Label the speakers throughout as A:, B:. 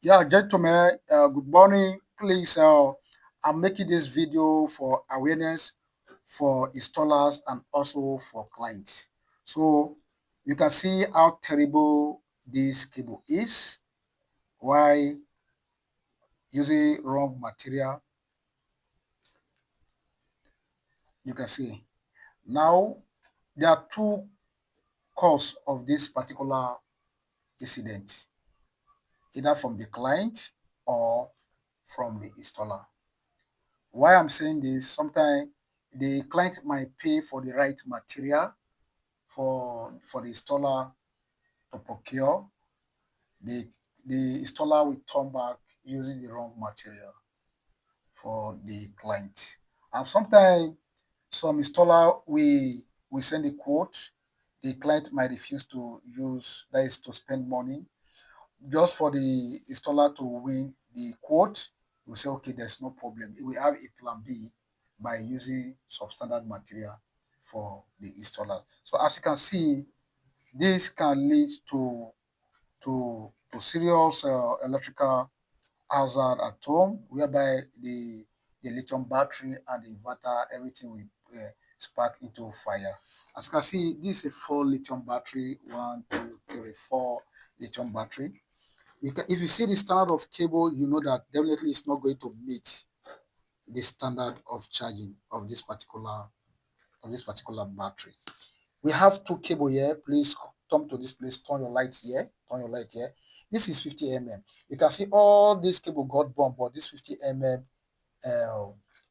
A: Yeah, gentlemen, good morning. Please, I'm making this video for awareness for installers and also for clients. So you can see how terrible this cable is. Why using wrong material? You can see. Now, there are two cause of this particular incident, either from the client or from the installer. Why I'm saying this, sometimes the client might pay for the right material for the installer to procure. The the installer will turn back using the wrong material for the client. And sometimes some installer we send a quote, the client might refuse to use, that is to spend money just for the installer to win the quote. You will say, okay, there's no problem. We have a plan B by using substandard material for the installer. So as you can see, this can lead to serious electrical hazard at home, whereby the lithium battery and the inverter, everything will spark into fire. As you can see, this is a 4 lithium battery, 1, 2, 3, 4 lithium battery. If you see the standard of cable, you know that definitely it's not going to meet the standard of charging of this particular battery. We have two cable here. Please come to this place. Turn your light here. Turn your light here. This is 50 mm. You can see all this cable got bumped, but this 50 mm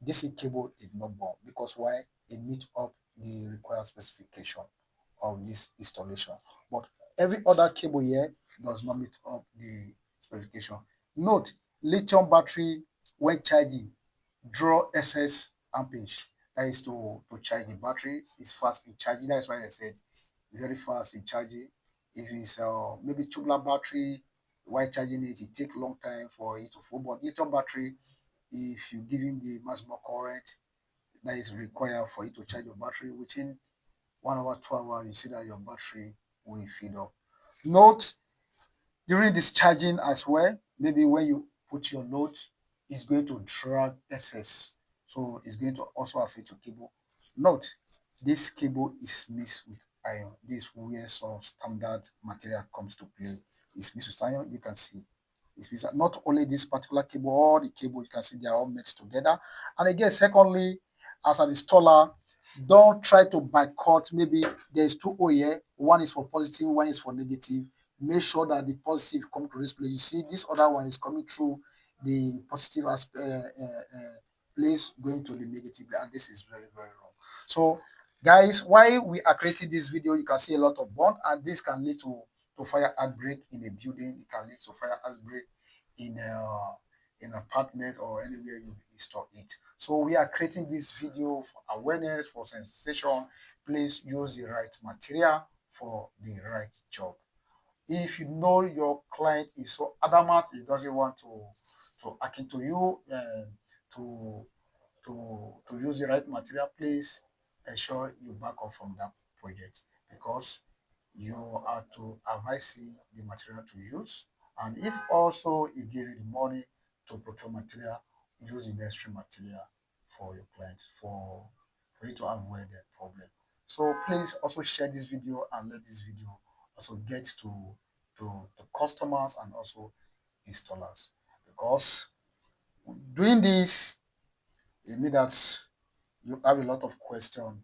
A: DC cable did not burn because why? It meet up the required specification of this installation. But every other cable here does not meet up the specification. Note, lithium battery when charging draw excess ampage. That is to charge the battery. It's fast in charging. That's why I said very fast in charging. If it's maybe tubular battery, while charging it, it take long time for it to full. But lithium battery, if you give him the maximum current that is required for it to charge your battery within 1 hour, 2 hours, you see that your battery will fill up. Note, during discharging as well, maybe when you put your load, it's going to drag excess. So it's going to also affect your cable. Note, this cable is mixed with iron. This where some standard material comes to play. It's mixed with iron, you can see. It's mixed, not only this particular cable, all the cable you can see they are all mixed together. And again, secondly, as an installer, don't try to boycott. Maybe there's two O here, one is for positive, one is for negative. Make sure that the positive come to this place. You see, this other one is coming through the positive aspect place going to the negative, and this is very, very wrong. So guys, while we are creating this video, you can see a lot of burn, and this can lead to fire outbreak in a building. It can lead to fire outbreak in in an apartment or anywhere you install it. So we are creating this video for awareness, for sensation. Please use the right material for the right job. If you know your client is so adamant, he doesn't want to hack into you and to to use the right material, please ensure you back off from that project, because you are to advise him the material to use. And if also he give you the money to procure material, use the necessary material for your client for you to avoid that problem. So please also share this video and let this video also get to customers and also installers, because doing this, it means that you have a lot of questions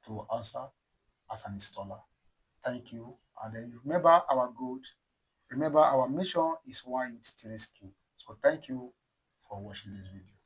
A: to answer as an installer. Thank you. And then remember our goal. Remember our mission is one youth to rescue. So thank you for watching this video.